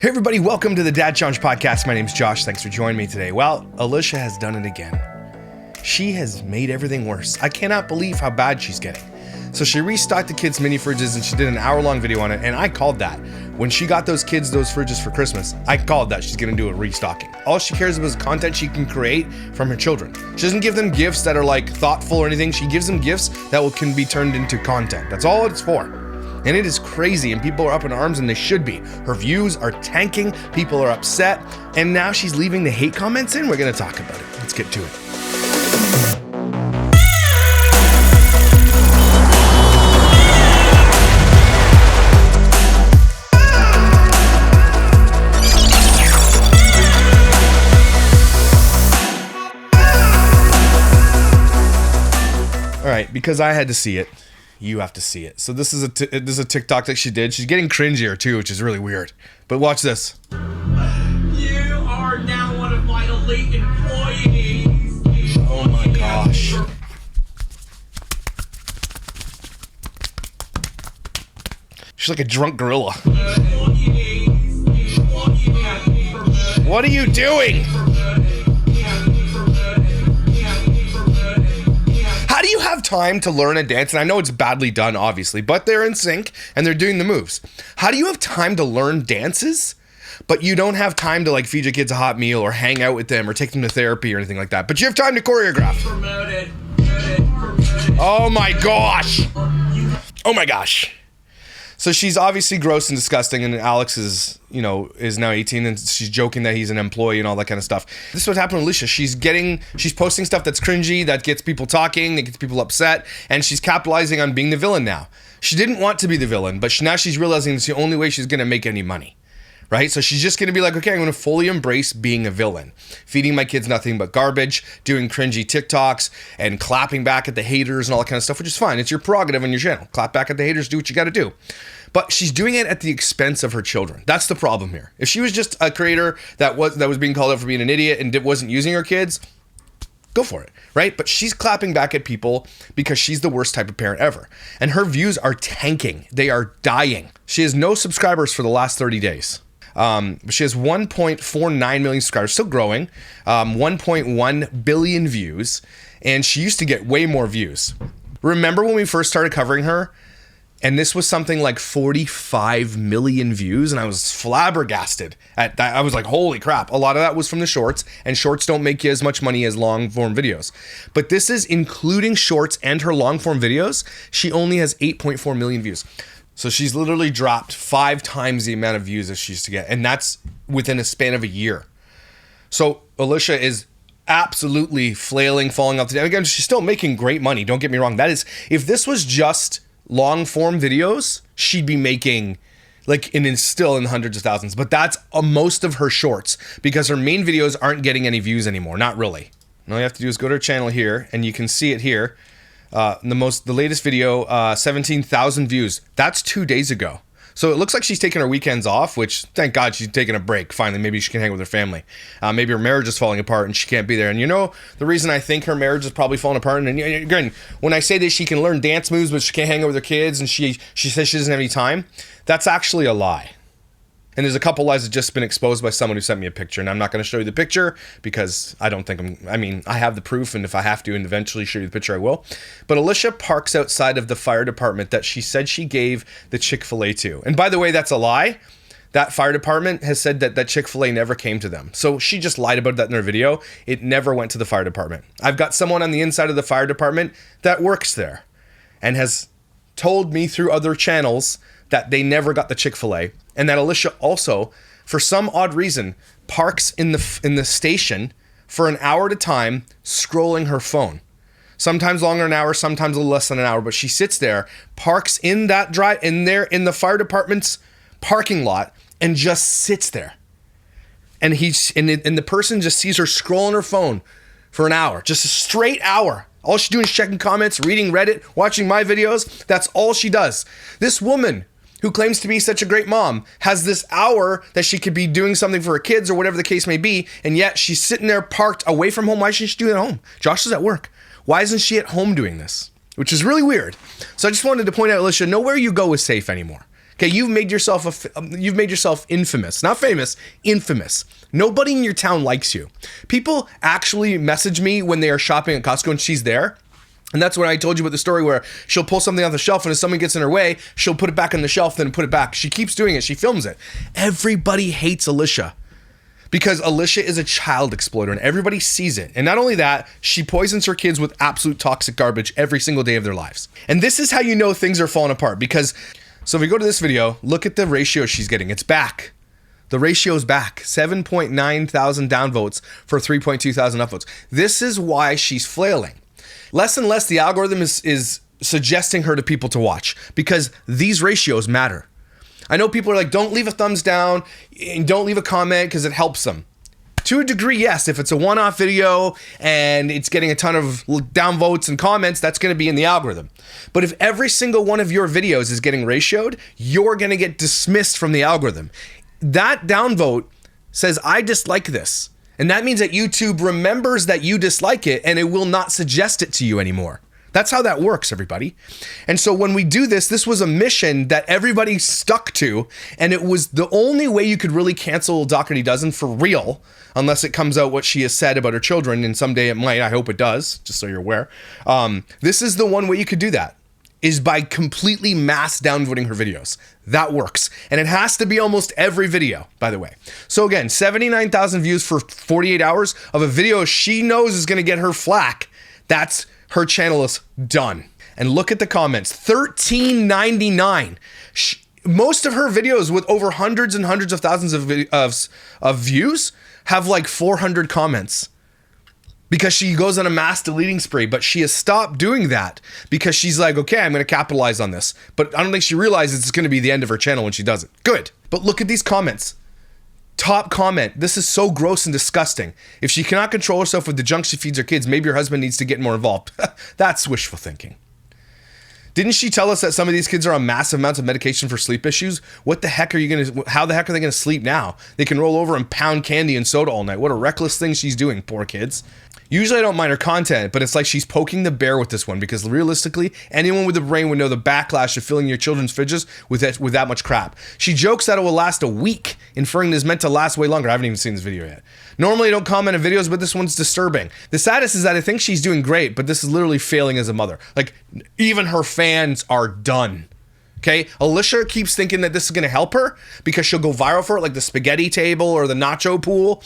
Hey everybody, welcome to the Dad Challenge podcast. My name's Josh. Thanks for joining me today. Well, Alicia has done it again. She has made everything worse. I cannot believe how bad she's getting. So she restocked the kids' mini fridges and she did an hour-long video on it, and I called that. When she got those kids those fridges for Christmas, I called that she's gonna do a restocking. All she cares about is content she can create from her children. She doesn't give them gifts that are like thoughtful or anything. She gives them gifts that can be turned into content. That's all it's for. And it is crazy, and people are up in arms, and they should be. Her views are tanking, people are upset, and now she's leaving the hate comments in. We're gonna talk about it. Let's get to it. All right, because I had to see it. You have to see it. So this is a TikTok that she did. She's getting cringier too, which is really weird. But watch this. You are now one of my elite employees. Oh my gosh. She's like a drunk gorilla. What are you doing? How do you have time to learn a dance? And I know it's badly done, obviously, but they're in sync and they're doing the moves. How do you have time to learn dances, but you don't have time to like feed your kids a hot meal or hang out with them or take them to therapy or anything like that? But you have time to choreograph. Oh my gosh. Oh my gosh. So she's obviously gross and disgusting, and Alex is now 18, and she's joking that he's an employee and all that kind of stuff. This is what happened to Alicia. She's posting stuff that's cringy, that gets people talking, that gets people upset, and she's capitalizing on being the villain now. She didn't want to be the villain, but now she's realizing it's the only way she's gonna make any money. Right? So she's just going to be like, okay, I'm going to fully embrace being a villain. Feeding my kids nothing but garbage, doing cringy TikToks, and clapping back at the haters and all that kind of stuff, which is fine. It's your prerogative on your channel. Clap back at the haters, do what you got to do. But she's doing it at the expense of her children. That's the problem here. If she was just a creator that was being called out for being an idiot and wasn't using her kids, go for it, right? But she's clapping back at people because she's the worst type of parent ever. And her views are tanking. They are dying. She has no subscribers for the last 30 days. She has 1.49 million subscribers, still growing, 1.1 billion views, and she used to get way more views. Remember when we first started covering her, and this was something like 45 million views, and I was flabbergasted at that. I was like, holy crap. A lot of that was from the shorts, and shorts don't make you as much money as long form videos. But this is including shorts and her long form videos. She only has 8.4 million views. So she's literally dropped 5 times the amount of views as she used to get. And that's within a span of a year. So Alicia is absolutely flailing, falling off the... Again, she's still making great money. Don't get me wrong. That is, if this was just long form videos, she'd be making still in the hundreds of thousands. But that's most of her shorts because her main videos aren't getting any views anymore. Not really. All you have to do is go to her channel here and you can see it here. The latest video, 17,000 views. That's 2 days ago. So it looks like she's taking her weekends off, which thank God she's taking a break. Finally, maybe she can hang with her family. Maybe her marriage is falling apart and she can't be there. And the reason I think her marriage is probably falling apart. And again, when I say that she can learn dance moves, but she can't hang out with her kids, and she says she doesn't have any time, that's actually a lie. And there's a couple lies that have just been exposed by someone who sent me a picture. And I'm not going to show you the picture because I don't think I have the proof, and if I have to and eventually show you the picture, I will. But Alicia parks outside of the fire department that she said she gave the Chick-fil-A to. And by the way, that's a lie. That fire department has said that Chick-fil-A never came to them. So she just lied about that in her video. It never went to the fire department. I've got someone on the inside of the fire department that works there and has told me through other channels that they never got the Chick-fil-A, and that Alicia also, for some odd reason, parks in the station for an hour at a time scrolling her phone. Sometimes longer than an hour, sometimes a little less than an hour, but she sits there, parks in the fire department's parking lot, and just sits there. And the person just sees her scrolling her phone for an hour, just a straight hour. All she's doing is checking comments, reading Reddit, watching my videos. That's all she does. This woman who claims to be such a great mom has this hour that she could be doing something for her kids or whatever the case may be, and yet she's sitting there parked away from home. Why should she do it at home? Josh is at work. Why isn't she at home doing this? Which is really weird. So I just wanted to point out, Alicia, nowhere you go is safe anymore. Okay, you've made yourself infamous, not famous, infamous. Nobody in your town likes you. People actually message me when they are shopping at Costco and she's there. And that's when I told you about the story where she'll pull something off the shelf and if someone gets in her way, she'll put it back on the shelf, then put it back. She keeps doing it. She films it. Everybody hates Alicia because Alicia is a child exploiter and everybody sees it. And not only that, she poisons her kids with absolute toxic garbage every single day of their lives. And this is how you know things are falling apart because, so if we go to this video, look at the ratio she's getting. It's back. The ratio's back. 7.9 thousand downvotes for 3.2 thousand upvotes. This is why she's flailing. Less and less the algorithm is suggesting her to people to watch because these ratios matter. I know people are like, don't leave a thumbs down and don't leave a comment because it helps them. To a degree, yes. If it's a one-off video and it's getting a ton of downvotes and comments, that's going to be in the algorithm. But if every single one of your videos is getting ratioed, you're going to get dismissed from the algorithm. That downvote says, I dislike this. And that means that YouTube remembers that you dislike it and it will not suggest it to you anymore. That's how that works, everybody. And so when we do this, this was a mission that everybody stuck to, and it was the only way you could really cancel Dougherty Dozen for real, unless it comes out what she has said about her children, and someday it might. I hope it does, just so you're aware. This is the one way you could do that, is by completely mass downvoting her videos. That works. And it has to be almost every video, by the way. So again, 79,000 views for 48 hours of a video she knows is gonna get her flack. That's her channel is done. And look at the comments, 1399. Most of her videos with over hundreds and hundreds of thousands of views have like 400 comments because she goes on a mass deleting spree, but she has stopped doing that because she's like, okay, I'm gonna capitalize on this. But I don't think she realizes it's gonna be the end of her channel when she does it. Good. But look at these comments. Top comment, this is so gross and disgusting. If she cannot control herself with the junk she feeds her kids, maybe her husband needs to get more involved. That's wishful thinking. Didn't she tell us that some of these kids are on massive amounts of medication for sleep issues? What the heck how the heck are they gonna sleep now? They can roll over and pound candy and soda all night. What a reckless thing she's doing, poor kids. Usually I don't mind her content, but it's like she's poking the bear with this one because realistically, anyone with a brain would know the backlash of filling your children's fridges with that much crap. She jokes that it will last a week, inferring it is meant to last way longer. I haven't even seen this video yet. Normally I don't comment on videos, but this one's disturbing. The saddest is that I think she's doing great, but this is literally failing as a mother. Like, even her fans are done. Okay, Alicia keeps thinking that this is gonna help her because she'll go viral for it, like the spaghetti table or the nacho pool.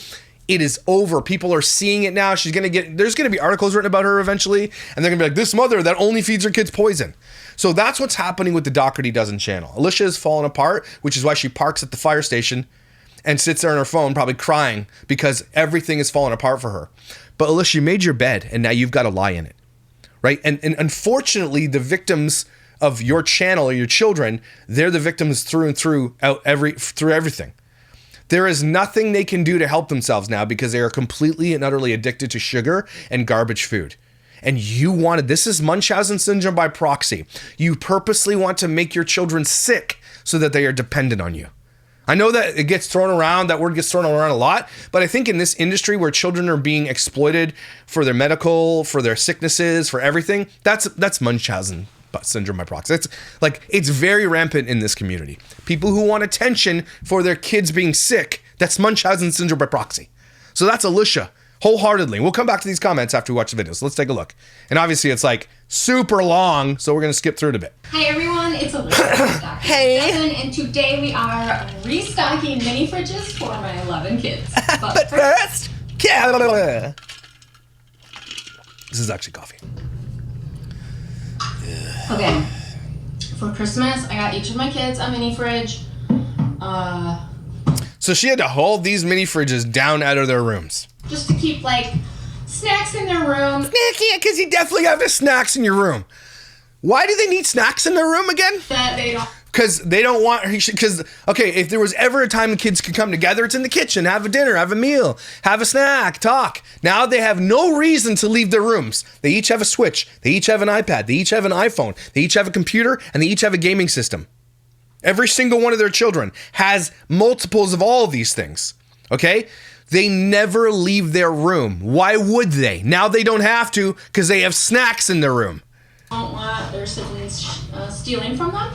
It is over. People are seeing it now. There's gonna be articles written about her eventually, and they're gonna be like, this mother that only feeds her kids poison. So that's what's happening with the Dougherty Dozen channel. Alicia is falling apart, which is why she parks at the fire station and sits there on her phone, probably crying because everything is falling apart for her. But Alicia, you made your bed, and now you've got to lie in it, right? And unfortunately, the victims of your channel or your children, they're the victims through and through everything. There is nothing they can do to help themselves now because they are completely and utterly addicted to sugar and garbage food. And this is Munchausen syndrome by proxy. You purposely want to make your children sick so that they are dependent on you. I know that it gets thrown around, that word gets thrown around a lot, but I think in this industry where children are being exploited for their medical, for their sicknesses, for everything, that's Munchausen syndrome by proxy. It's very rampant in this community. People who want attention for their kids being sick, that's Munchausen syndrome by proxy. So that's Alicia, wholeheartedly. We'll come back to these comments after we watch the video. So let's take a look. And obviously it's like super long, so we're gonna skip through it a bit. Hi everyone, it's Alicia. Hey. And today we are restocking mini fridges for my 11 kids. But first, this is actually coffee. Okay, for Christmas, I got each of my kids a mini fridge. So she had to hold these mini fridges down out of their rooms. Just to keep, snacks in their room. Yeah, because you definitely have the snacks in your room. Why do they need snacks in their room again? That they don't. Because they don't want, okay, if there was ever a time the kids could come together, it's in the kitchen, have a dinner, have a meal, have a snack, talk. Now they have no reason to leave their rooms. They each have a Switch, they each have an iPad, they each have an iPhone, they each have a computer, and they each have a gaming system. Every single one of their children has multiples of all of these things, okay? They never leave their room. Why would they? Now they don't have to because they have snacks in their room. Don't want their siblings stealing from them.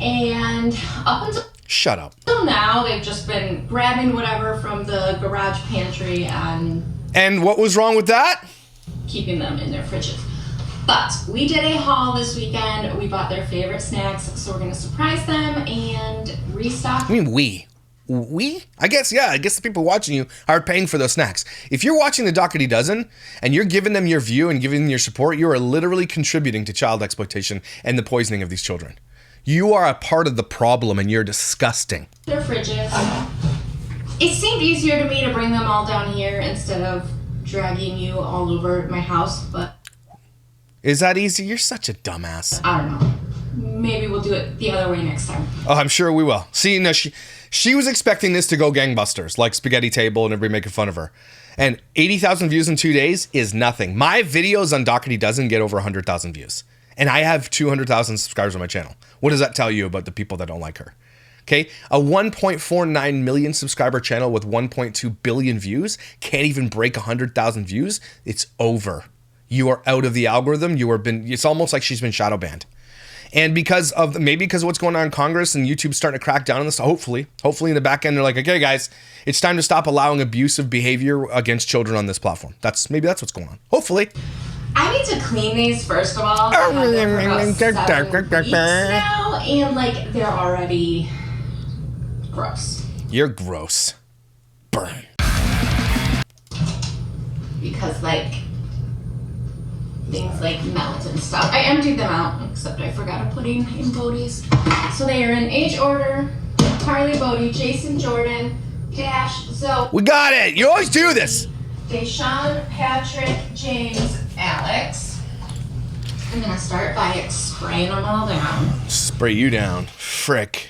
And up until Shut up. now, they've just been grabbing whatever from the garage pantry and what was wrong with that? keeping them in their fridges. But we did a haul this weekend. We bought their favorite snacks, so we're going to surprise them and restock. I mean, we? I guess the people watching you are paying for those snacks. If you're watching the Dougherty Dozen and you're giving them your view and giving them your support, you are literally contributing to child exploitation and the poisoning of these children. You are a part of the problem and you're disgusting. Their fridges. It seemed easier to me to bring them all down here instead of dragging you all over my house, but... Is that easy? You're such a dumbass. I don't know. Maybe we'll do it the other way next time. Oh, I'm sure we will. See, no, she was expecting this to go gangbusters, like Spaghetti Table and everybody making fun of her. And 80,000 views in 2 days is nothing. My videos on Dougherty Dozen get over 100,000 views. And I have 200,000 subscribers on my channel. What does that tell you about the people that don't like her? Okay, a 1.49 million subscriber channel with 1.2 billion views can't even break 100,000 views. It's over. You are out of the algorithm. It's almost like she's been shadow banned. And because of what's going on in Congress and YouTube's starting to crack down on this, hopefully in the back end, they're like, okay, guys, it's time to stop allowing abusive behavior against children on this platform. That's what's going on. Hopefully. I need to clean these first of all. I've had them for about 7 weeks now, and they're already gross. You're gross. Burn. Because things melt and stuff. I emptied them out, except I forgot to put in Bodie's. So they are in age order: Carly, Bodie, Jason, Jordan, Dash, Zoe. We got it. You always do this. Deshaun, Patrick, James, Alex. I'm gonna start by spraying them all down. Spray you down. Frick.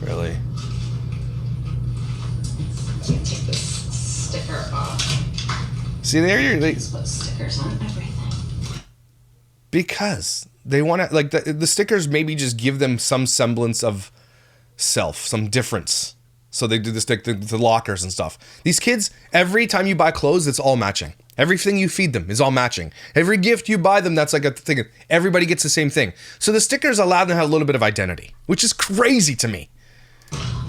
Really? Let me take this sticker off. See, there Just put stickers on everything. because they want to the stickers maybe just give them some semblance of self, some difference. So they do the lockers and stuff. These kids, every time you buy clothes, it's all matching. Everything you feed them is all matching. Every gift you buy them, that's like a thing. Everybody gets the same thing. So the stickers allow them to have a little bit of identity, which is crazy to me.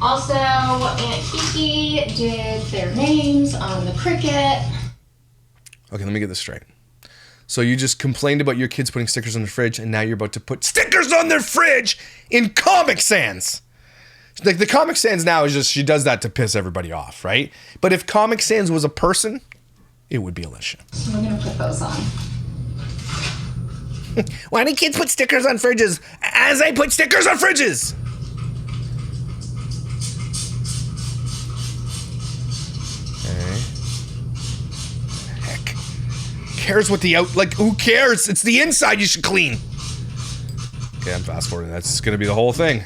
Also, Aunt Kiki did their names on the Cricut. Okay, let me get this straight. So you just complained about your kids putting stickers on the fridge, and now you're about to put stickers on their fridge in Comic Sans. Like the Comic Sans now is just, she does that to piss everybody off, right? But if Comic Sans was a person, it would be Alicia. So we're gonna put those on. Why do kids put stickers on fridges as I put stickers on fridges? Okay. Heck. Cares what the who cares? It's the inside you should clean. Okay, I'm fast forwarding. That's gonna be the whole thing.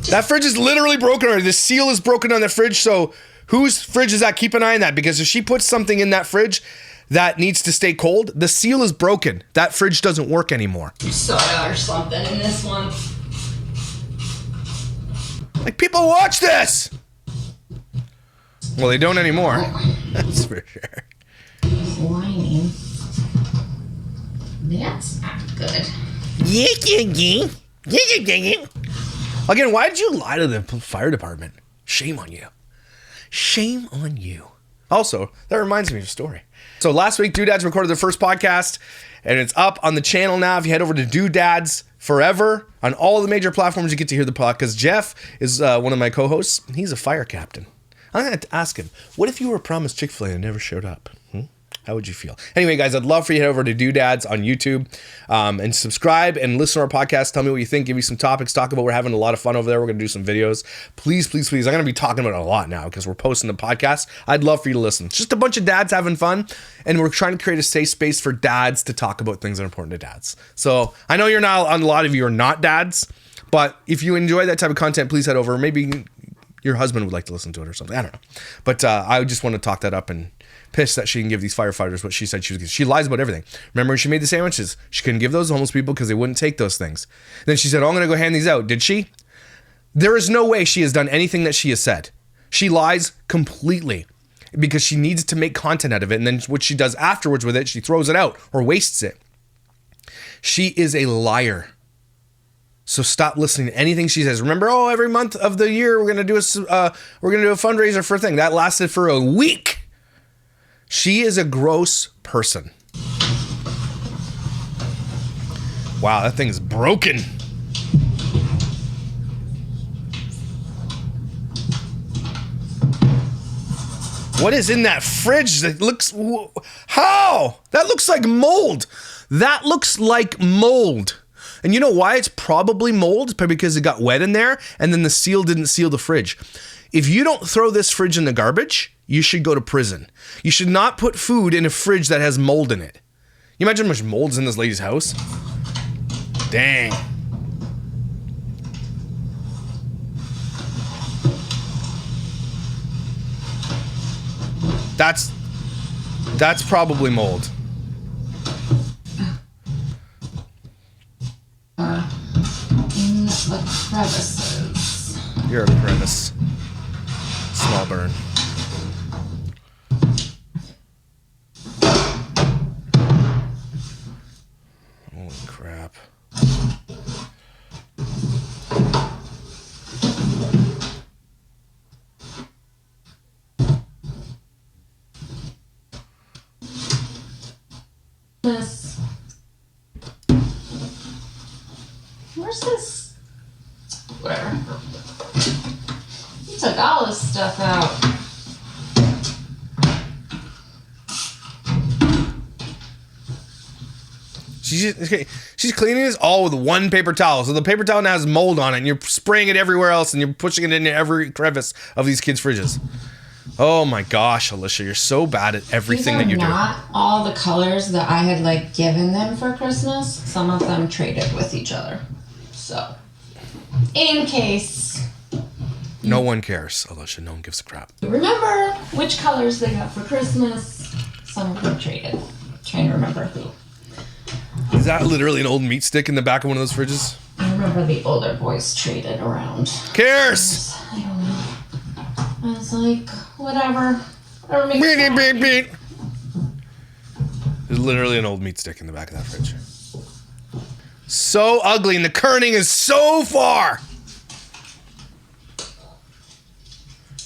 That fridge is literally broken already. The seal is broken on the fridge, so whose fridge is that? Keep an eye on that, because if she puts something in that fridge that needs to stay cold, the seal is broken. That fridge doesn't work anymore. Soda or something in this one. Like, people watch this! Well, they don't anymore. That's for sure. Lining. That's not good. Again, why did you lie to the fire department? Shame on you. Shame on you. Also, that reminds me of a story. So last week, Doodads recorded their first podcast, and it's up on the channel now. If you head over to Doodads Forever, on all the major platforms, you get to hear the podcast. Because Jeff is one of my co-hosts. He's a fire captain. I'm going to ask him, what if you were promised Chick-fil-A and never showed up? How would you feel? Anyway, guys, I'd love for you to head over to Doodads on YouTube and subscribe and listen to our podcast. Tell me what you think. Give me some topics. Talk about. We're having a lot of fun over there. We're going to do some videos. Please, please, please. I'm going to be talking about it a lot now because we're posting the podcast. I'd love for you to listen. It's just a bunch of dads having fun, and we're trying to create a safe space for dads to talk about things that are important to dads. So I know a lot of you are not dads, but if you enjoy that type of content, please head over. Maybe your husband would like to listen to it or something. I don't know. But I just want to talk that up and pissed that she can give these firefighters what she said she was gonna. She lies about everything. Remember when she made the sandwiches? She couldn't give those to homeless people because they wouldn't take those things. Then she said, oh, I'm going to go hand these out. Did she? There is no way she has done anything that she has said. She lies completely. because she needs to make content out of it. And then what she does afterwards with it, she throws it out or wastes it. She is a liar. So stop listening to anything she says. Remember, every month of the year we're gonna do a fundraiser for a thing that lasted for a week. She is a gross person. Wow, that thing is broken. What is in that fridge that looks... How? That looks like mold. That looks like mold. And you know why it's probably mold? Because it got wet in there and then the seal didn't seal the fridge. If you don't throw this fridge in the garbage, you should go to prison. You should not put food in a fridge that has mold in it. You imagine how much mold's in this lady's house? Dang. That's probably mold. In the crevices. You're a crevice. Small burn. Holy crap. Where's this? Where? He took all this stuff out. She's cleaning this all with one paper towel. So the paper towel now has mold on it, and you're spraying it everywhere else, and you're pushing it into every crevice of these kids' fridges. Oh my gosh, Alicia, you're so bad at everything that you do. These are not all the colors that I had given them for Christmas. Some of them traded with each other. So, in case. No one cares, Alicia. No one gives a crap. Remember which colors they got for Christmas. Some of them traded. I'm trying to remember who. Is that literally an old meat stick in the back of one of those fridges? I remember the older boys traded around. Cares? I don't know. I was like, whatever. Beep. There's literally an old meat stick in the back of that fridge. So ugly, and the kerning is so far.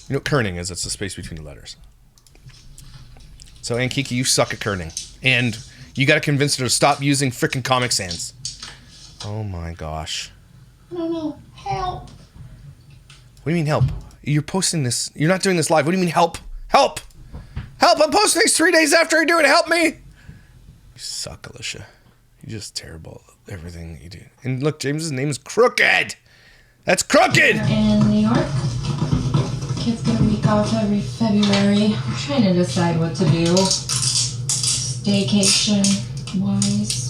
You know what kerning is? It's the space between the letters. So, Aunt Kiki, you suck at kerning. And you gotta convince her to stop using frickin' Comic Sans. Oh my gosh. I don't know. Help. What do you mean help? You're posting this. You're not doing this live. What do you mean help? Help! Help! I'm posting these 3 days after I do it. Help me! You suck, Alicia. You're just terrible at everything that you do. And look, James's name is Crooked. That's Crooked! In New York. Kids get a week off every February. I'm trying to decide what to do. Staycation-wise.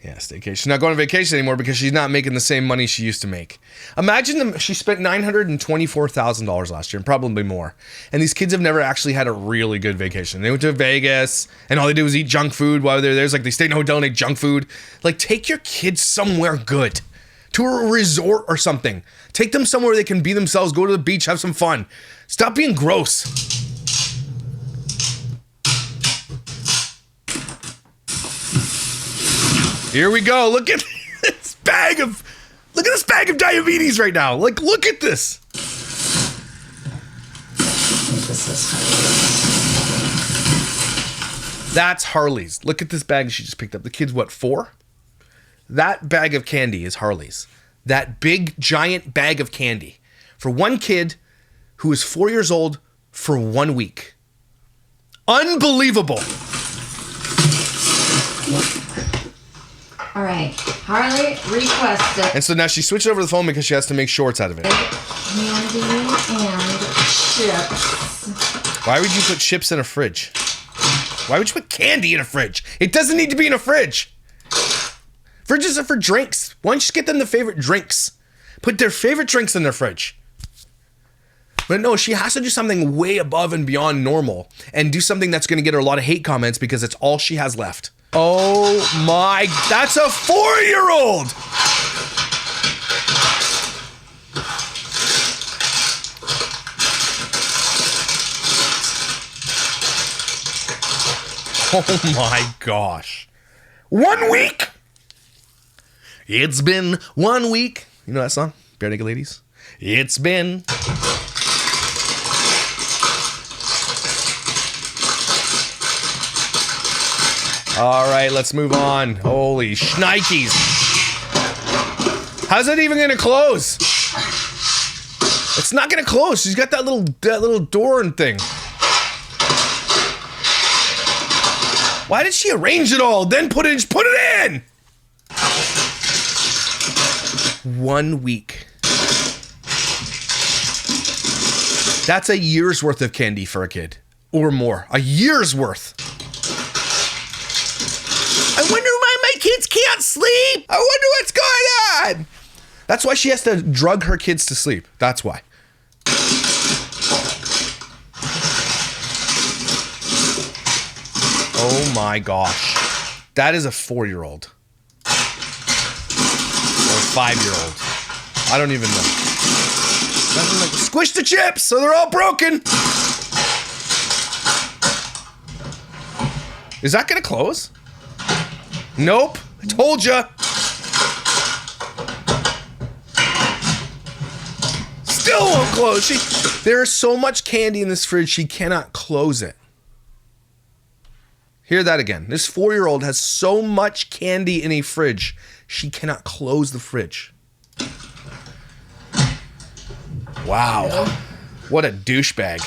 Yeah, staycation. She's not going on vacation anymore because she's not making the same money she used to make. Imagine she spent $924,000 last year, and probably more. And these kids have never actually had a really good vacation. They went to Vegas, and all they did was eat junk food while they're there. It's like they stayed in a hotel and ate junk food. Take your kids somewhere good. To a resort or something. Take them somewhere where they can be themselves, go to the beach, have some fun. Stop being gross. Here we go. Look at this bag of diabetes right now. Look at this. That's Harley's. Look at this bag she just picked up. The kid's what, 4? That bag of candy is Harley's. That big, giant bag of candy. For one kid who is 4 years old for 1 week. Unbelievable. All right, Harley requested And so now she switched over the phone because she has to make shorts out of it. candy and chips. Why would you put chips in a fridge? Why would you put candy in a fridge? It doesn't need to be in a fridge. Fridges are for drinks. Why don't you just get them the favorite drinks? Put their favorite drinks in their fridge. But no, she has to do something way above and beyond normal and do something that's going to get her a lot of hate comments because it's all she has left. Oh my, that's a 4-year-old! Oh my gosh. 1 week? It's been 1 week. You know that song? Bare Naked Ladies? It's been... All right, let's move on. Holy shnikes. How's that even gonna close? It's not gonna close. She's got that little door and thing. Why did she arrange it all? Then put it in. 1 week. That's a year's worth of candy for a kid. Or more. A year's worth. I wonder why my kids can't sleep. I wonder what's going on. That's why she has to drug her kids to sleep. That's why. Oh my gosh. That is a 4-year-old. Or 5-year-old. I don't even know. Like, squish the chips so they're all broken. Is that gonna close? Nope. I told ya. Still won't close. There is so much candy in this fridge, she cannot close it. Hear that again. This 4-year-old has so much candy in a fridge, she cannot close the fridge. Wow. What a douchebag.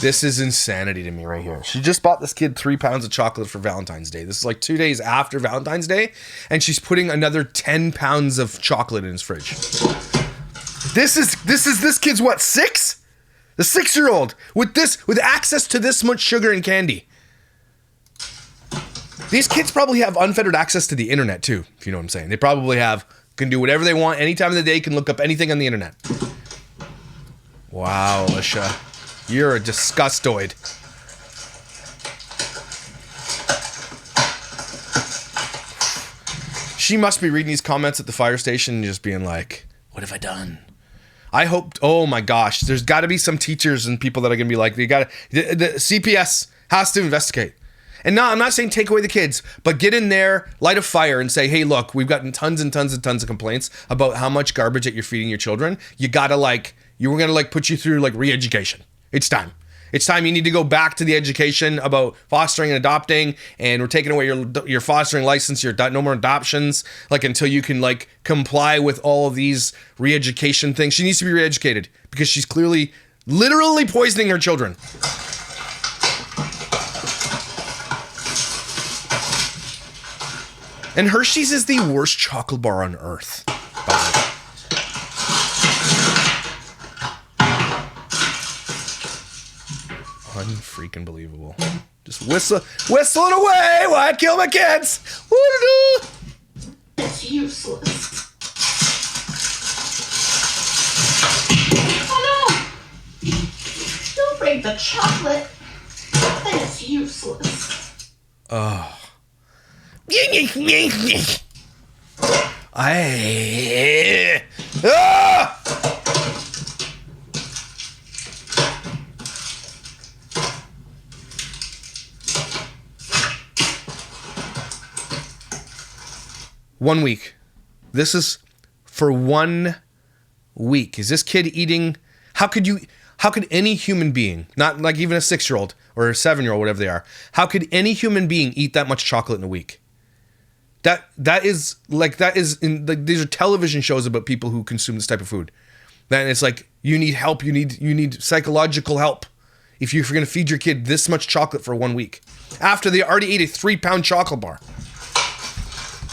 This is insanity to me right here. She just bought this kid 3 pounds of chocolate for Valentine's Day. This is like 2 days after Valentine's Day, and she's putting another 10 pounds of chocolate in his fridge. This kid's what, 6? The 6-year-old with access to this much sugar and candy. These kids probably have unfettered access to the internet too, if you know what I'm saying. They probably can do whatever they want any time of the day, can look up anything on the internet. Wow, Alicia. You're a disgustoid. She must be reading these comments at the fire station and just being like, what have I done? I hope, oh my gosh, there's got to be some teachers and people that are going to be like, the CPS has to investigate. And no, I'm not saying take away the kids, but get in there, light a fire and say, hey, look, we've gotten tons and tons and tons of complaints about how much garbage that you're feeding your children. You got to we're going to put you through re-education. It's time. It's time you need to go back to the education about fostering and adopting, and we're taking away your fostering license, no more adoptions, until you can comply with all of these re-education things. She needs to be re-educated because she's clearly, literally poisoning her children. And Hershey's is the worst chocolate bar on earth, by the way. Unfreaking believable. Just whistle it away while I kill my kids. It's useless. Oh no! Don't break the chocolate. Then it's useless. Oh. Ah! 1 week. This is for 1 week. Is this kid eating? How could any human being, not even a 6-year-old or a 7-year-old, whatever they are, how could any human being eat that much chocolate in a week? That is these are television shows about people who consume this type of food. Then it's you need help. You need psychological help if you're going to feed your kid this much chocolate for 1 week after they already ate a 3-pound chocolate bar.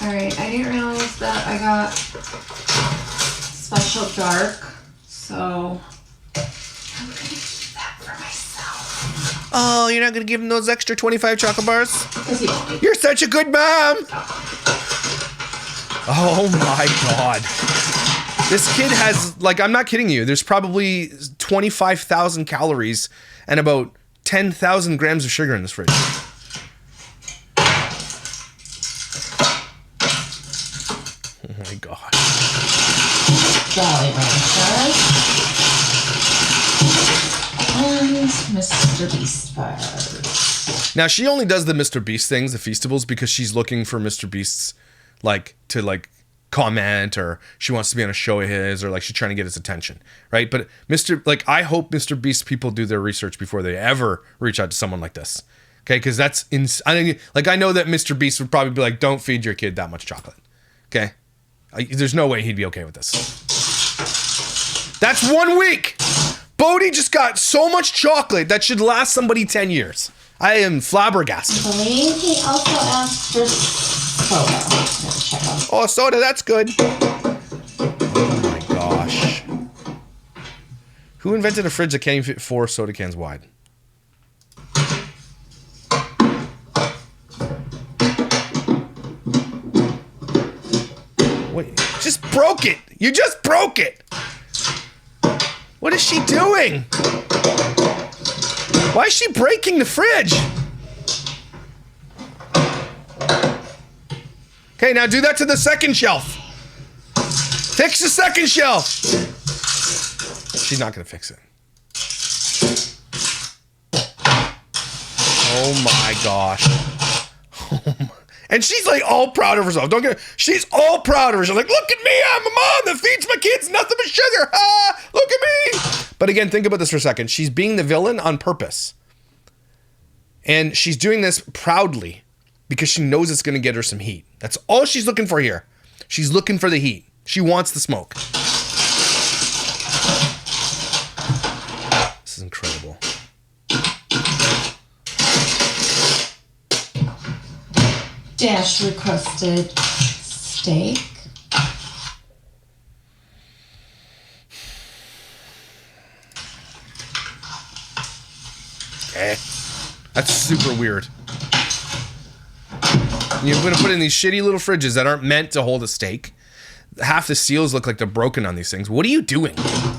All right, I didn't realize that I got special dark, so I'm gonna keep that for myself. Oh, you're not gonna give him those extra 25 chocolate bars? Because he won't. You're such a good mom. Oh my God. This kid has, I'm not kidding you, there's probably 25,000 calories and about 10,000 grams of sugar in this fridge. Oh my God. Jolly Ranchers. And Mr. Beast bars. Now, she only does the Mr. Beast things, the Feastables, because she's looking for Mr. Beast's, like, to, like, comment, or she wants to be on a show of his, or, like, she's trying to get his attention, right? But I hope Mr. Beast people do their research before they ever reach out to someone like this. Okay, because that's I know that Mr. Beast would probably be like, don't feed your kid that much chocolate. Okay, there's no way he'd be okay with this. That's 1 week. Bodhi just got so much chocolate that should last somebody 10 years. I am flabbergasted. I believe he also asked for soda. Oh, soda, that's good. Oh my gosh. Who invented a fridge that can't even fit 4 soda cans wide? Wait, just broke it. You just broke it. What is she doing? Why is she breaking the fridge? Okay, now do that to the second shelf. Fix the second shelf. She's not gonna fix it. Oh my gosh. Oh my. And she's like all proud of herself. She's all proud of herself. Like, look at me, I'm a mom that feeds my kids nothing but sugar. Ah, look at me. But again, think about this for a second. She's being the villain on purpose. And she's doing this proudly because she knows it's going to get her some heat. That's all she's looking for here. She's looking for the heat. She wants the smoke. This is incredible. Dash requested steak. That's super weird. You're going to put in these shitty little fridges that aren't meant to hold a steak. Half the seals look like they're broken on these things. What are you doing? I'm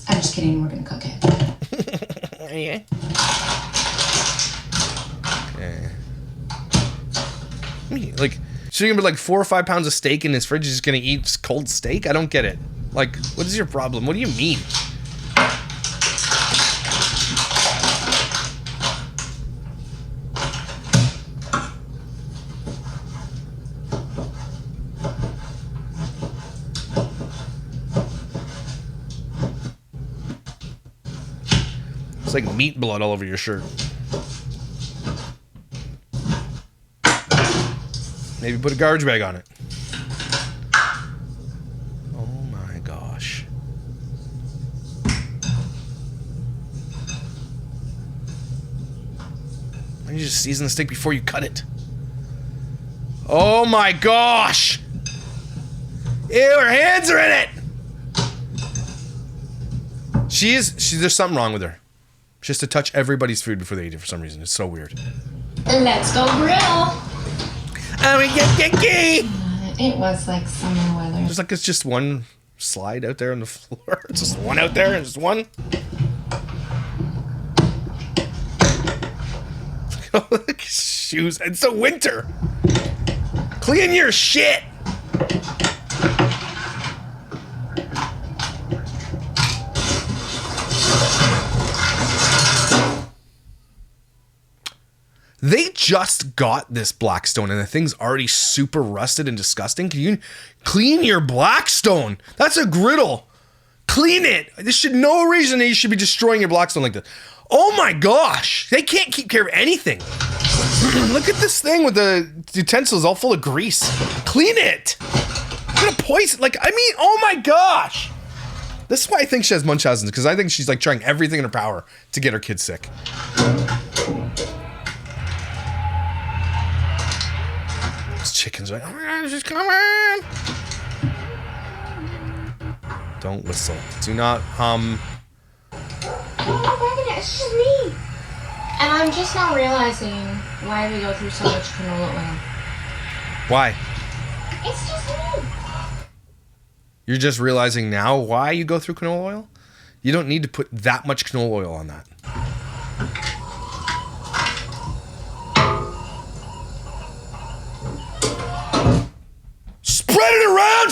just kidding. We're going to cook it. Yeah. I mean, like, so you're going to put like 4 or 5 pounds of steak in this fridge, just going to eat cold steak? I don't get it. Like, what is your problem? What do you mean? It's like meat blood all over your shirt. Maybe put a garbage bag on it. Oh my gosh. Why don't you just season the steak before you cut it? Oh my gosh! Ew, her hands are in it! There's something wrong with her. She has to touch everybody's food before they eat it for some reason. It's so weird. Let's go grill. It was like summer weather. There's like it's just one slide out there on the floor. It's just one out there and just one. Shoes. It's the winter. Clean your shit. They just got this Blackstone and the thing's already super rusted and disgusting. Can you clean your Blackstone? That's a griddle. Clean it. There should no reason that you should be destroying your Blackstone like this. Oh my gosh. They can't keep care of anything. Look at this thing with the utensils all full of grease. Clean it. You're gonna poison. Like, I mean, oh my gosh. This is why I think she has Munchausen's, because I think she's like trying everything in her power to get her kids sick. Chickens are like, oh my god, she's coming! Don't whistle. Do not hum. Oh, it's just me. And I'm just now realizing why we go through so much canola oil. Why? It's just me. You're just realizing now why you go through canola oil? You don't need to put that much canola oil on that.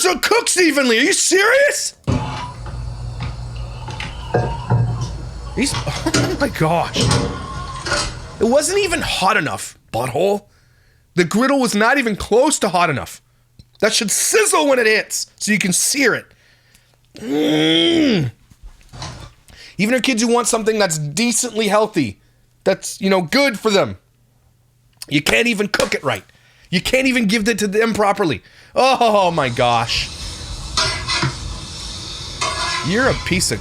so it cooks evenly. Are you serious? Oh my gosh. It wasn't even hot enough, butthole. The griddle was not even close to hot enough. That should sizzle when it hits so you can sear it. Even our kids who want something that's decently healthy, that's, you know, good for them, you can't even cook it right. You can't even give it to them properly. Oh my gosh. You're a piece of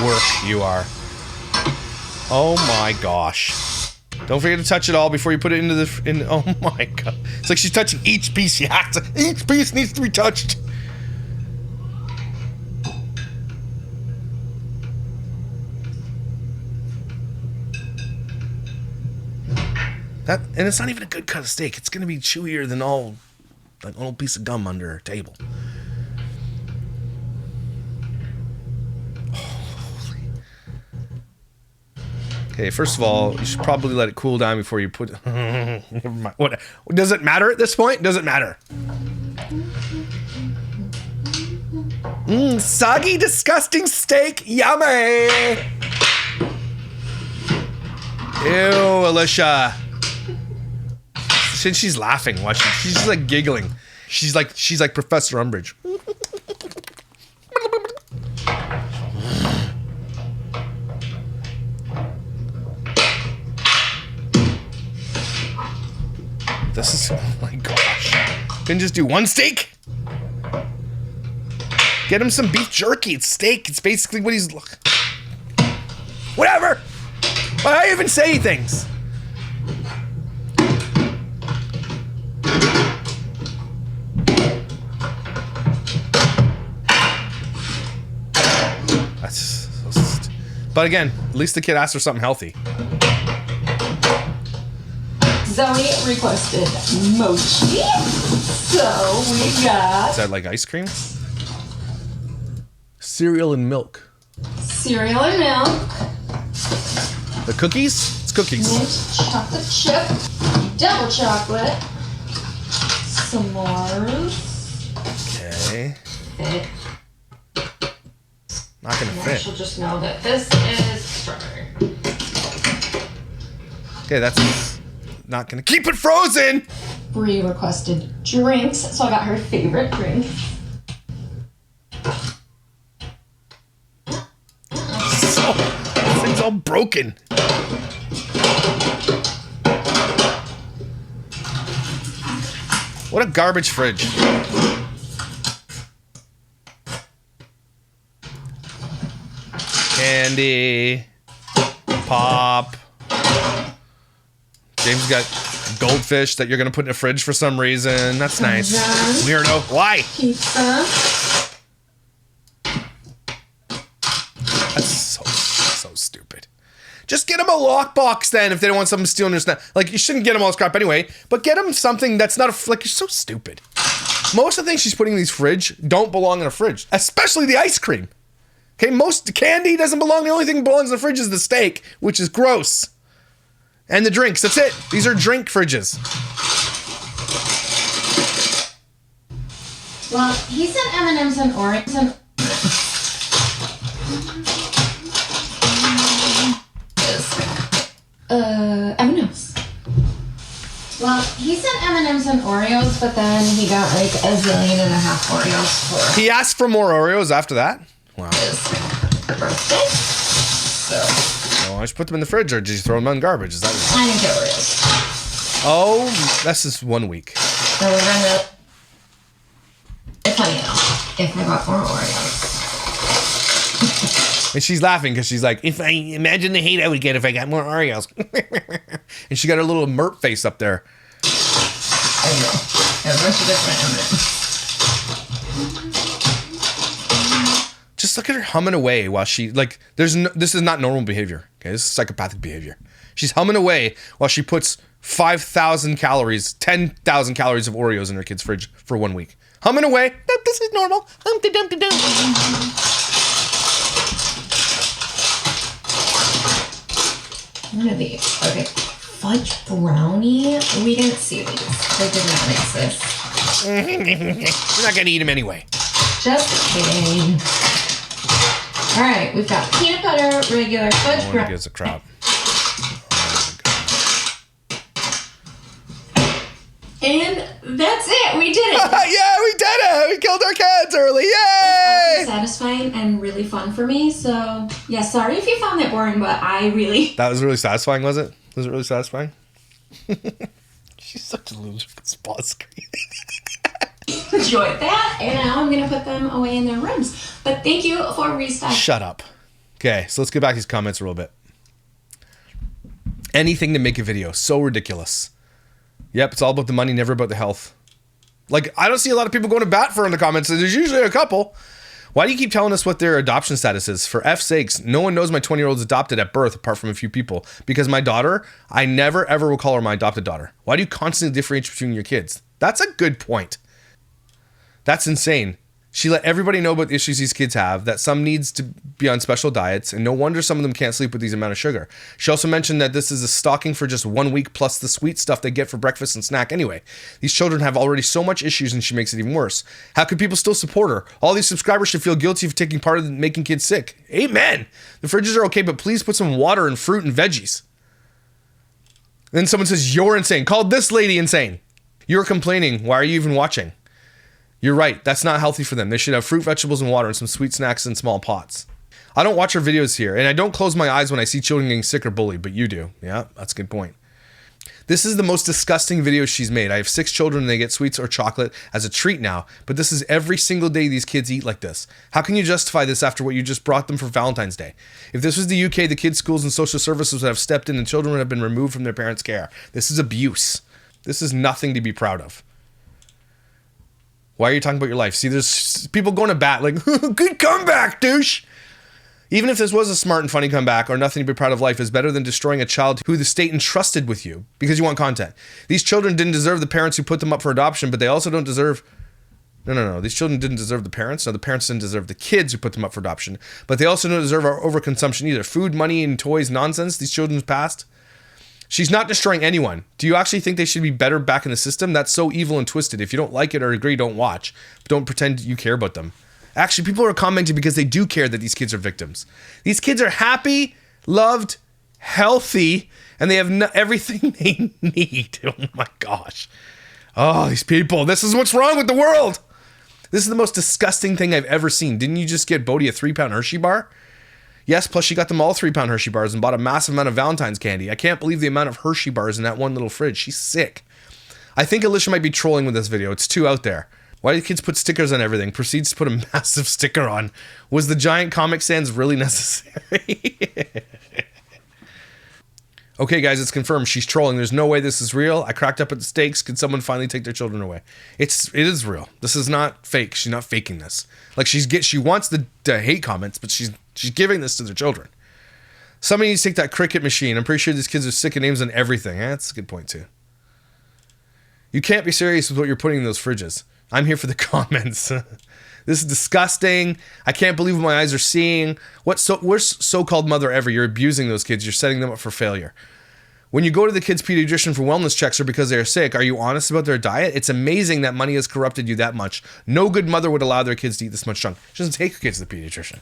work, you are. Oh my gosh. Don't forget to touch it all before you put it into the... oh my god. It's like she's touching each piece. Each piece needs to be touched. And it's not even a good cut of steak. It's gonna be chewier than an old piece of gum under a table. Okay, first of all, you should probably let it cool down before you put... Never mind. What? Does it matter at this point? Does it matter? Soggy, disgusting steak. Yummy! Ew, Alicia. She's laughing, watching. She's just like giggling. She's like Professor Umbridge. This is, oh my gosh. Couldn't just do one steak? Get him some beef jerky. It's steak. It's basically what he's... Whatever! Why do I even say things? That's so but again, at least the kid asked for something healthy. Zoe requested mochi, so we got... Is that like ice cream? Cereal and milk. Cereal and milk. The cookies? It's cookies. Mint chocolate chip. Double chocolate. S'mores. Okay. Fit. Not gonna And fit. she'll just know that this is strawberry. Okay, that's not gonna keep it frozen! Bree requested drinks, so I got her favorite drink. So, this thing's all broken. What a garbage fridge. Candy. Pop. James got goldfish that you're gonna put in a fridge for some reason. That's nice. Weirdo. Why? Pizza. That's so stupid. Just get them a lockbox then if they don't want something stealing their snack. Like, you shouldn't get them all scrap anyway, but get them something that's not a... Like, you're so stupid. Most of the things she's putting in these fridge don't belong in a fridge. Especially the ice cream. Okay, most candy doesn't belong. The only thing that belongs in the fridge is the steak, which is gross. And the drinks, that's it. These are drink fridges. Well, he sent M&M's and Oreos and... M&M's. Well, he sent M&M's and Oreos, but then he got like a zillion and a half Oreos for... He asked for more Oreos after that? Wow. his birthday. So... Well, I just put them in the fridge, or did you throw them in garbage? Is that what... I didn't get Oreos. Oh, this is 1 week. So we're gonna... It's funny though, if I got more Oreos. And she's laughing because she's like, if I imagine the hate I would get if I got more Oreos. And she got her little merp face up there. I know. A bunch of different M&Ms. Just look at her humming away while she, like, this is not normal behavior. Okay, this is psychopathic behavior. She's humming away while she puts 5,000 calories, 10,000 calories of Oreos in her kid's fridge for 1 week. Humming away. This is normal. Humpty dumpty dum. One of these. Okay. Fudge brownie. We didn't see these. They did not exist. We're not gonna eat them anyway. Just kidding. All right, we've got peanut butter, regular fudge No one gives a crap. And that's it. We did it. Yeah, we did it. We killed our cats early. Yay! Satisfying and really fun for me. So, yeah, sorry if you found that boring, but I really... That was really satisfying, was it? Was it really satisfying? She's such a loser. Spot screen. enjoyed that. And now I'm going to put them away in their rooms. But thank you for Restock. Shut up. Okay, so let's get back to these comments a little bit. Anything to make a video. So ridiculous. Yep, it's all about the money, never about the health. Like, I don't see a lot of people going to bat for in the comments. There's usually a couple. Why do you keep telling us what their adoption status is? For F's sakes, no one knows my 20-year-old's adopted at birth apart from a few people. Because my daughter, I never ever will call her my adopted daughter. Why do you constantly differentiate between your kids? That's a good point. That's insane. She let everybody know about the issues these kids have, that some needs to be on special diets, and no wonder some of them can't sleep with these amount of sugar. She also mentioned that this is a stocking for just 1 week plus the sweet stuff they get for breakfast and snack anyway. These children have already so much issues and she makes it even worse. How could people still support her? All these subscribers should feel guilty for taking part in making kids sick. Amen! The fridges are okay, but please put some water and fruit and veggies. Then someone says, you're insane. Called this lady insane. You're complaining. Why are you even watching? You're right. That's not healthy for them. They should have fruit, vegetables, and water and some sweet snacks in small pots. I don't watch her videos here, and I don't close my eyes when I see children getting sick or bullied, but you do. Yeah, that's a good point. This is the most disgusting video she's made. I have 6 children and they get sweets or chocolate as a treat now, but this is every single day these kids eat like this. How can you justify this after what you just brought them for Valentine's Day? If this was the UK, the kids' schools and social services would have stepped in and children would have been removed from their parents' care. This is abuse. This is nothing to be proud of. Why are you talking about your life? See, there's people going to bat like, good comeback, douche. Even if this was a smart and funny comeback or nothing to be proud of, life is better than destroying a child who the state entrusted with you because you want content. These children didn't deserve the parents who put them up for adoption, but they also don't deserve... No. These children didn't deserve the parents. No, the parents didn't deserve the kids who put them up for adoption, but they also don't deserve our overconsumption either. Food, money, and toys nonsense these children's past. She's not destroying anyone. Do you actually think they should be better back in the system? That's so evil and twisted. If you don't like it or agree, don't watch. But don't pretend you care about them. Actually, people are commenting because they do care that these kids are victims. These kids are happy, loved, healthy, and they have everything they need. Oh my gosh. Oh, these people. This is what's wrong with the world. This is the most disgusting thing I've ever seen. Didn't you just get Bodhi a 3-pound Hershey bar? Yes, plus she got them all 3-pound Hershey bars and bought a massive amount of Valentine's candy. I can't believe the amount of Hershey bars in that one little fridge. She's sick. I think Alicia might be trolling with this video. It's too out there. Why do kids put stickers on everything? Proceeds to put a massive sticker on. Was the giant Comic Sans really necessary? Okay, guys, it's confirmed. She's trolling. There's no way this is real. I cracked up at the stakes. Could someone finally take their children away? It is real. This is not fake. She's not faking this. Like she wants the hate comments, but she's giving this to their children. Somebody needs to take that cricket machine. I'm pretty sure these kids are sick of names and everything. That's a good point too. You can't be serious with what you're putting in those fridges. I'm here for the comments. This is disgusting. I can't believe what my eyes are seeing. Worst so-called mother ever. You're abusing those kids. You're setting them up for failure. When you go to the kids' pediatrician for wellness checks or because they're sick, are you honest about their diet? It's amazing that money has corrupted you that much. No good mother would allow their kids to eat this much junk. She doesn't take her kids to the pediatrician.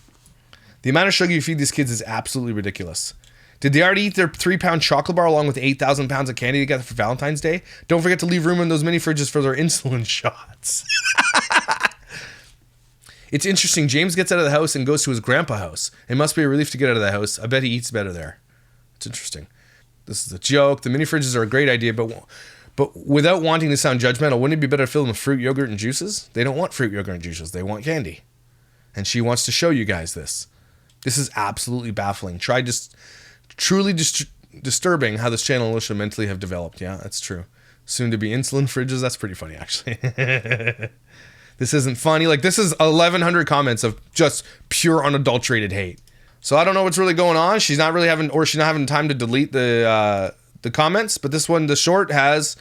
The amount of sugar you feed these kids is absolutely ridiculous. Did they already eat their 3-pound chocolate bar along with 8,000 pounds of candy together for Valentine's Day? Don't forget to leave room in those mini fridges for their insulin shots. It's interesting. James gets out of the house and goes to his grandpa's house. It must be a relief to get out of the house. I bet he eats better there. It's interesting. This is a joke. The mini fridges are a great idea, but without wanting to sound judgmental, wouldn't it be better to fill them with fruit, yogurt, and juices? They don't want fruit, yogurt, and juices. They want candy. And she wants to show you guys this. This is absolutely baffling. Truly disturbing how this channel and Alicia mentally have developed. Yeah, that's true. Soon to be insulin fridges. That's pretty funny, actually. This isn't funny. Like, this is 1,100 comments of just pure unadulterated hate. So I don't know what's really going on. She's not having time to delete the comments. But this one, the short has,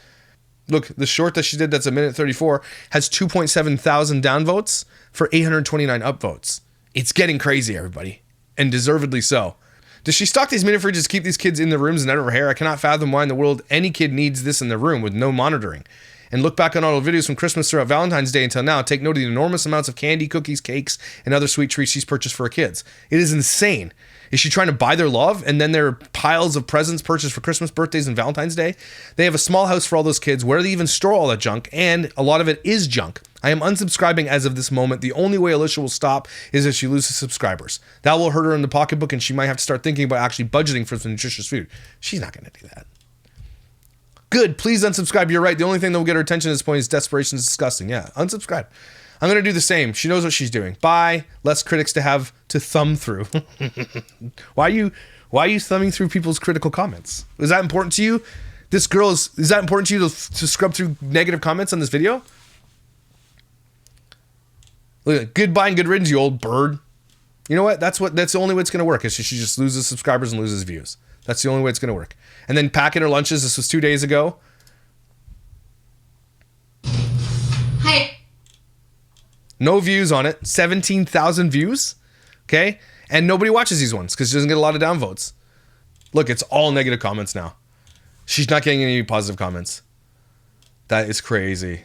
look, the short that she did that's 1:34 has 2.7 thousand downvotes for 829 upvotes. It's getting crazy, everybody, and deservedly so. Does she stock these mini fridges to keep these kids in their rooms and out of her hair? I cannot fathom why in the world any kid needs this in their room with no monitoring. and look back on all the videos from Christmas throughout Valentine's Day until now, take note of the enormous amounts of candy, cookies, cakes, and other sweet treats she's purchased for her kids. It is insane. Is she trying to buy their love? And then there are piles of presents purchased for Christmas, birthdays, and Valentine's Day. They have a small house for all those kids. Where do they even store all that junk? And a lot of it is junk. I am unsubscribing as of this moment. The only way Alicia will stop is if she loses subscribers. That will hurt her in the pocketbook, and she might have to start thinking about actually budgeting for some nutritious food. She's not going to do that. Good. Please unsubscribe. You're right. The only thing that will get her attention at this point is desperation is disgusting. Yeah, unsubscribe. I'm going to do the same. She knows what she's doing. Bye. Less critics to have to thumb through. Why are you thumbing through people's critical comments? Is that important to you? Is that important to you to scrub through negative comments on this video? Look at goodbye and good riddance, you old bird. You know what? That's the only way it's going to work. Is she just loses subscribers and loses views. That's the only way it's going to work. And then packing her lunches. This was 2 days ago. Hi. No views on it. 17,000 views. Okay? And nobody watches these ones because she doesn't get a lot of downvotes. Look, it's all negative comments now. She's not getting any positive comments. That is crazy.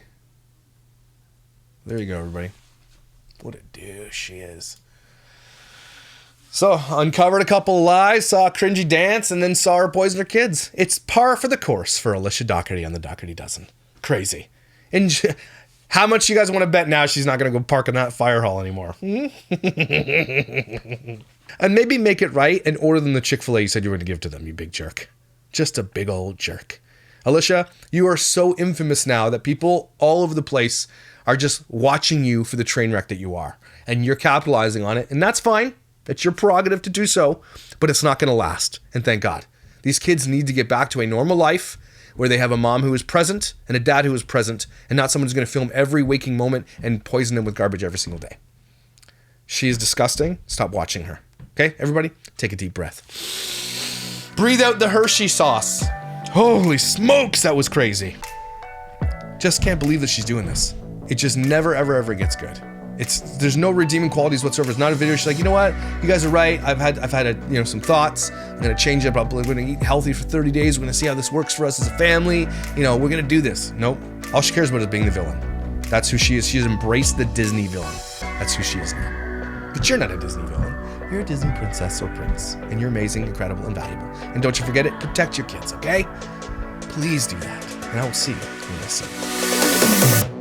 There you go, everybody. What a douche she is. So, uncovered a couple of lies, saw a cringy dance, and then saw her poison her kids. It's par for the course for Alicia Dougherty on the Dougherty Dozen. Crazy. And how much you guys want to bet now she's not going to go park in that fire hall anymore? And maybe make it right and order them the Chick-fil-A you said you were going to give to them, you big jerk. Just a big old jerk. Alicia, you are so infamous now that people all over the place are just watching you for the train wreck that you are. And you're capitalizing on it, and that's fine. That's your prerogative to do so, but it's not going to last. And thank God. These kids need to get back to a normal life where they have a mom who is present and a dad who is present and not someone who's going to film every waking moment and poison them with garbage every single day. She is disgusting. Stop watching her. Okay, everybody, take a deep breath. Breathe out the Hershey sauce. Holy smokes, that was crazy. Just can't believe that she's doing this. It just never, ever, ever gets good. There's no redeeming qualities whatsoever. It's not a video. She's like, you know what? You guys are right. I've had some thoughts. I'm gonna change it up. We're gonna eat healthy for 30 days. We're gonna see how this works for us as a family. We're gonna do this. Nope. All she cares about is being the villain. That's who she is. She has embraced the Disney villain. That's who she is now. But you're not a Disney villain. You're a Disney princess or prince, and you're amazing, incredible, and valuable. And don't you forget it. Protect your kids, okay? Please do that, and I will see you in the next video.